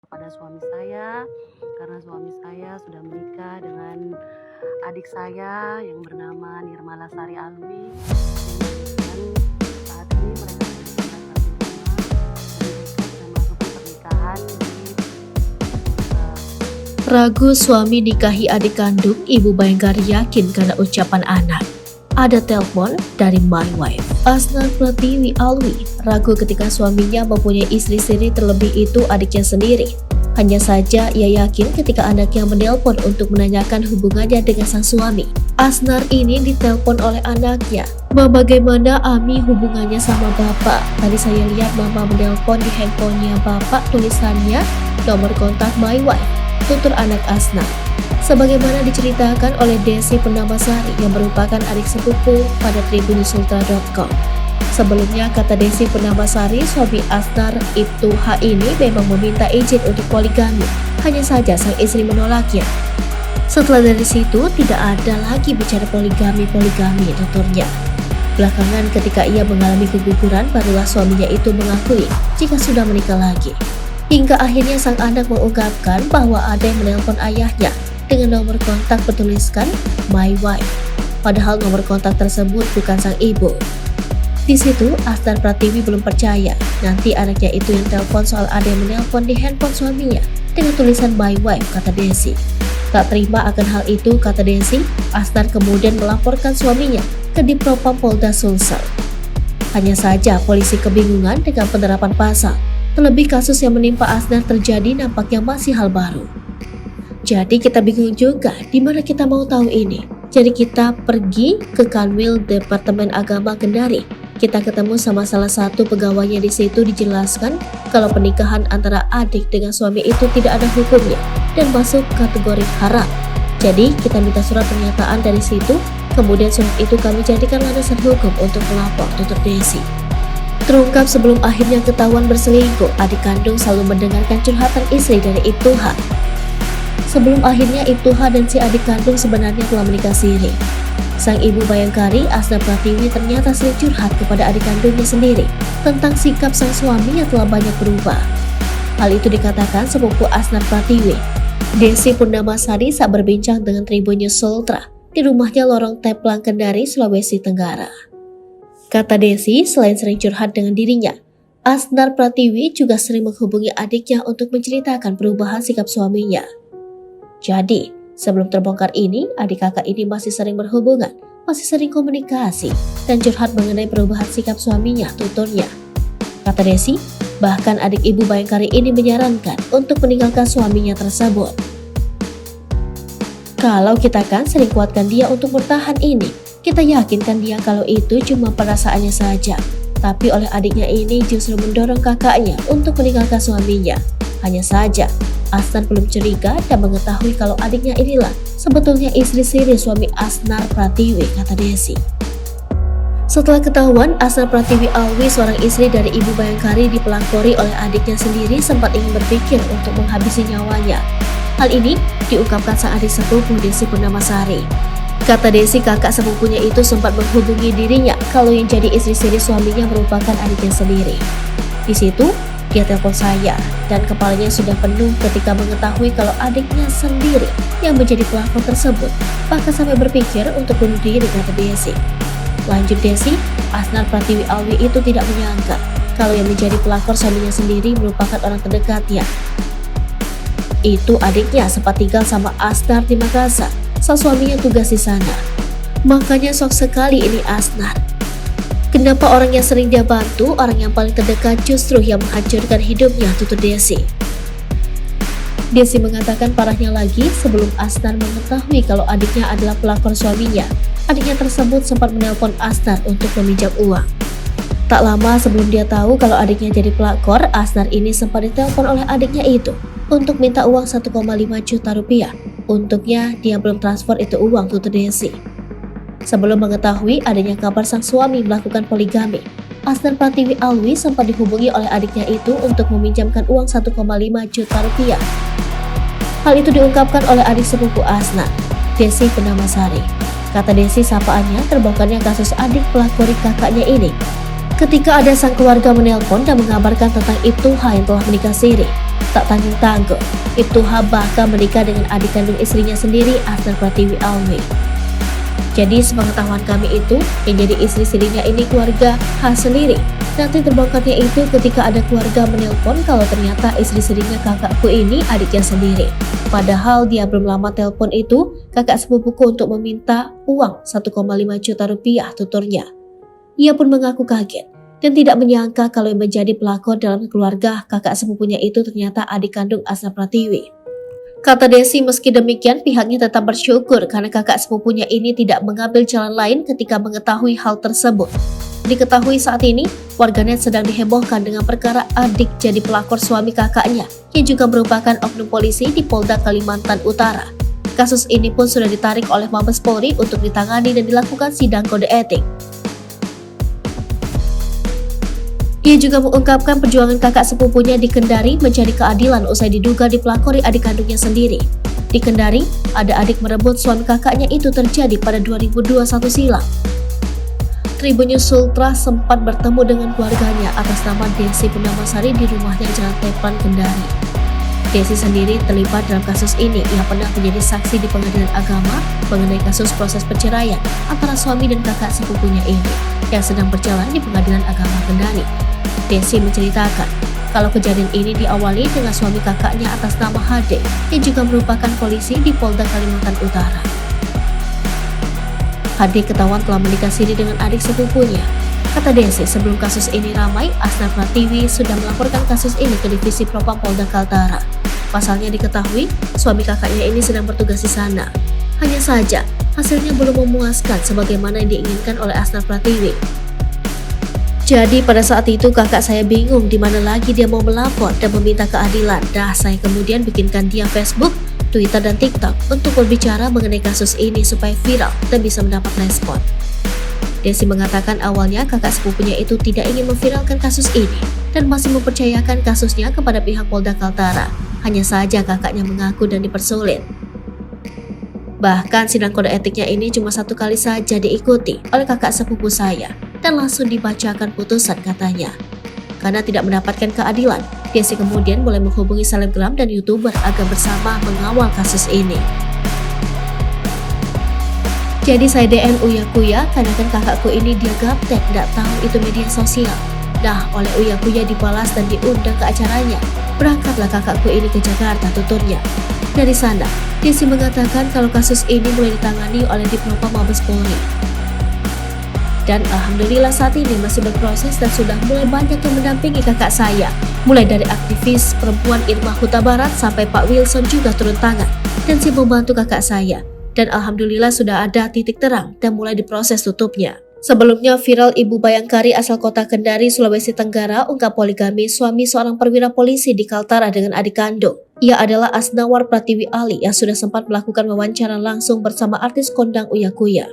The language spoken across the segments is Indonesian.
kepada suami saya karena suami saya sudah menikah dengan adik saya yang bernama Nirmala Sari Alwi. Dan saat ini mereka sudah tinggal satu rumah dan mereka sudah melakukan pernikahan Ragu suami nikahi adik kandung, Ibu Bayangkari yakin karena ucapan anak. Ada telepon dari my wife. Asnar Pratiwi Alwi ragu ketika suaminya mempunyai istri siri, terlebih itu adiknya sendiri. Hanya saja ia yakin ketika anaknya menelpon untuk menanyakan hubungannya dengan sang suami. Asnar ini ditelepon oleh anaknya. "Ma, bagaimana Ami hubungannya sama bapak? Tadi saya lihat mama menelpon di handphonenya bapak, tulisannya nomor kontak my wife," tutur anak Asnar. Sebagaimana diceritakan oleh Desi Purnamasari yang merupakan adik sepupu pada tribunnews.ultra.com. Sebelumnya, kata Desi Purnamasari, suami Asnar Ibtu H ini memang meminta izin untuk poligami, hanya saja sang istri menolaknya. Setelah dari situ, tidak ada lagi bicara poligami, tuturnya. Belakangan ketika ia mengalami keguguran, barulah suaminya itu mengakui jika sudah menikah lagi. Hingga akhirnya sang anak mengungkapkan bahwa ada yang menelpon ayahnya dengan nomor kontak bertuliskan my wife, padahal nomor kontak tersebut bukan sang ibu. Di situ Asnar Pratiwi belum percaya nanti anaknya itu yang telepon soal ada yang menelpon di handphone suaminya dengan tulisan my wife, kata Desi. Tak terima akan hal itu, kata Desi, Asnar kemudian melaporkan suaminya ke Dipropam Polda Sulsel. Hanya saja polisi kebingungan dengan penerapan pasal. Terlebih kasus yang menimpa Asnar terjadi nampaknya masih hal baru. Jadi kita bingung juga di mana kita mau tahu ini. Jadi kita pergi ke Kanwil Departemen Agama Kendari. Kita ketemu sama salah satu pegawainya. Di situ dijelaskan kalau pernikahan antara adik dengan suami itu tidak ada hukumnya dan masuk kategori haram. Jadi kita minta surat pernyataan dari situ, kemudian surat itu kami jadikan landasan hukum untuk melapor, tutur Desi. Terungkap sebelum akhirnya ketahuan berselingkuh, adik kandung selalu mendengarkan curhatan istri dari Ibtu H. Sebelum akhirnya Ibtu H dan si adik kandung sebenarnya telah menikah siri. Sang ibu Bayangkari, Asnar Pratiwi, ternyata sering curhat kepada adik kandungnya sendiri tentang sikap sang suami yang telah banyak berubah. Hal itu dikatakan sepupu Asnar Pratiwi, Desi Purnamasari, saat berbincang dengan Tribunnews Ultra di rumahnya Lorong Teplang, Kendari, Sulawesi Tenggara. Kata Desi, selain sering curhat dengan dirinya, Asnar Pratiwi juga sering menghubungi adiknya untuk menceritakan perubahan sikap suaminya. Jadi, sebelum terbongkar ini, adik kakak ini masih sering berhubungan, masih sering komunikasi, dan curhat mengenai perubahan sikap suaminya, tuturnya. Kata Desi, bahkan adik ibu Bayangkari ini menyarankan untuk meninggalkan suaminya tersebut. Kalau kita kan sering kuatkan dia untuk bertahan ini, kita yakinkan dia kalau itu cuma perasaannya saja. Tapi oleh adiknya ini justru mendorong kakaknya untuk meninggalkan suaminya. Hanya saja, Asnar belum curiga dan mengetahui kalau adiknya inilah sebetulnya istri siri suami Asnar Pratiwi, kata Desi. Setelah ketahuan, Asnar Pratiwi Alwi, seorang istri dari Ibu Bayangkari, dipelakori oleh adiknya sendiri, sempat ingin berpikir untuk menghabisi nyawanya. Hal ini diungkapkan sang adik sepupu Desi Purnamasari. Kata Desi, kakak sepupunya itu sempat menghubungi dirinya kalau yang jadi istri siri suaminya merupakan adiknya sendiri. Di situ, dia telepon saya dan kepalanya sudah penuh ketika mengetahui kalau adiknya sendiri yang menjadi pelakor tersebut. Bahkan sampai berpikir untuk bunuh diri, kata Desi. Lanjut Desi, Asnar Pratiwi Alwi itu tidak menyangka kalau yang menjadi pelakor suaminya sendiri merupakan orang terdekatnya. Itu adiknya sempat tinggal sama Asnar di Makassar. Sang suaminya tugas di sana. Makanya sok sekali ini Asnar. Kenapa orang yang sering dia bantu, orang yang paling terdekat justru yang menghancurkan hidupnya, tutur Desi. Desi mengatakan parahnya lagi, sebelum Asnar mengetahui kalau adiknya adalah pelakor suaminya, adiknya tersebut sempat menelpon Asnar untuk meminjam uang. Tak lama sebelum dia tahu kalau adiknya jadi pelakor, Asnar ini sempat ditelepon oleh adiknya itu untuk minta uang 1,5 juta rupiah. Untuknya dia belum transfer itu uang, tutur Desi. Sebelum mengetahui adanya kabar sang suami melakukan poligami, Asnar Pratiwi Alwi sempat dihubungi oleh adiknya itu untuk meminjamkan uang 1,5 juta rupiah. Hal itu diungkapkan oleh adik sepupu Asnar, Desi Purnamasari. Kata Desi, sapaannya terbongkarnya kasus adik pelakori kakaknya ini ketika ada sang keluarga menelpon dan mengabarkan tentang Ibtu H yang telah menikah siri. Tak tanggung-tanggung, Ibtuha bahkan menikah dengan adik kandung istrinya sendiri, Asnar Pratiwi Alwi. Jadi sepengetahuan kami itu, yang jadi istri sirinya ini keluarga H sendiri. Nanti terbongkarnya itu ketika ada keluarga menelpon kalau ternyata istri sirinya kakakku ini adiknya sendiri. Padahal dia belum lama telepon itu, kakak sepupuku untuk meminta uang 1,5 juta rupiah, tuturnya. Ia pun mengaku kaget dan tidak menyangka kalau yang menjadi pelakor dalam keluarga kakak sepupunya itu ternyata adik kandung Asnar Pratiwi. Kata Desi, meski demikian pihaknya tetap bersyukur karena kakak sepupunya ini tidak mengambil jalan lain ketika mengetahui hal tersebut. Diketahui saat ini, warganet sedang dihebohkan dengan perkara adik jadi pelakor suami kakaknya yang juga merupakan oknum polisi di Polda Kalimantan Utara. Kasus ini pun sudah ditarik oleh Mabes Polri untuk ditangani dan dilakukan sidang kode etik. Ia juga mengungkapkan perjuangan kakak sepupunya di Kendari mencari keadilan usai diduga dipelakori adik kandungnya sendiri. Di Kendari, ada adik merebut suami kakaknya itu terjadi pada 2021 silam. Tribunnews Sultra sempat bertemu dengan keluarganya atas nama Desi Pundamasari di rumahnya Jalan Teplan, Kendari. Desi sendiri terlibat dalam kasus ini. Ia pernah menjadi saksi di pengadilan agama mengenai kasus proses perceraian antara suami dan kakak sepupunya ini yang sedang berjalan di pengadilan agama Kendari. Desi menceritakan kalau kejadian ini diawali dengan suami kakaknya atas nama HD yang juga merupakan polisi di Polda Kalimantan Utara. HD ketahuan telah menikah siri dengan adik sepupunya. Kata Desi, sebelum kasus ini ramai, Asnar Pratiwi sudah melaporkan kasus ini ke Divisi Propam Polda Kaltara. Pasalnya diketahui suami kakaknya ini sedang bertugas di sana. Hanya saja hasilnya belum memuaskan sebagaimana yang diinginkan oleh Asnar Pratiwi. Jadi pada saat itu kakak saya bingung di mana lagi dia mau melapor dan meminta keadilan. Saya kemudian bikinkan dia Facebook, Twitter dan TikTok untuk berbicara mengenai kasus ini supaya viral dan bisa mendapat respon. Desi mengatakan awalnya kakak sepupunya itu tidak ingin memviralkan kasus ini dan masih mempercayakan kasusnya kepada pihak Polda Kaltara. Hanya saja kakaknya mengaku dan dipersulit. Bahkan sidang kode etiknya ini cuma 1 kali saja diikuti oleh kakak sepupu saya dan langsung dibacakan putusan, katanya. Karena tidak mendapatkan keadilan, Desi kemudian mulai menghubungi selebgram dan YouTuber agar bersama mengawal kasus ini. Jadi saya DM Uya Kuya karena kan kakakku ini dia gaptek, tidak tahu itu media sosial. Oleh Uya Kuya dibalas dan diundang ke acaranya. Berangkatlah kakakku ini ke Jakarta, tuturnya. Dari sana, Desi mengatakan kalau kasus ini mulai ditangani oleh Dipropam Mabes Polri. Dan alhamdulillah saat ini masih berproses dan sudah mulai banyak yang mendampingi kakak saya. Mulai dari aktivis perempuan Irma Huta Barat sampai Pak Wilson juga turun tangan dan siap membantu kakak saya. Dan alhamdulillah sudah ada titik terang dan mulai diproses tutupnya. Sebelumnya viral Ibu Bayangkari asal kota Kendari, Sulawesi Tenggara ungkap poligami suami seorang perwira polisi di Kaltara dengan adik kandung. Ia adalah Asnawar Pratiwi Ali yang sudah sempat melakukan wawancara langsung bersama artis kondang Uya Kuya.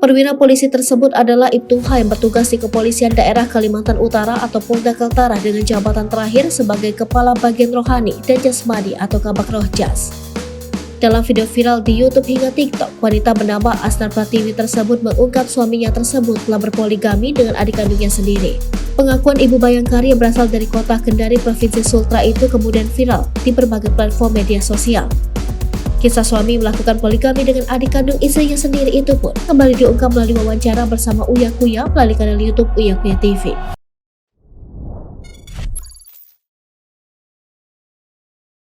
Perwira polisi tersebut adalah Ibtuha yang bertugas di Kepolisian Daerah Kalimantan Utara atau Polda Kaltara dengan jabatan terakhir sebagai Kepala Bagian Rohani dan Jasmani atau Kabak Rohjas. Dalam video viral di YouTube hingga TikTok, wanita bernama Asnar Pratiwi tersebut mengungkap suaminya tersebut telah berpoligami dengan adik kandungnya sendiri. Pengakuan Ibu Bayangkari yang berasal dari kota Kendari, Provinsi Sultra itu kemudian viral di berbagai platform media sosial. Kisah suami melakukan poligami dengan adik kandung istrinya sendiri itu pun kembali diungkap melalui wawancara bersama Uya Kuya melalui kanal YouTube Uya Kuya TV.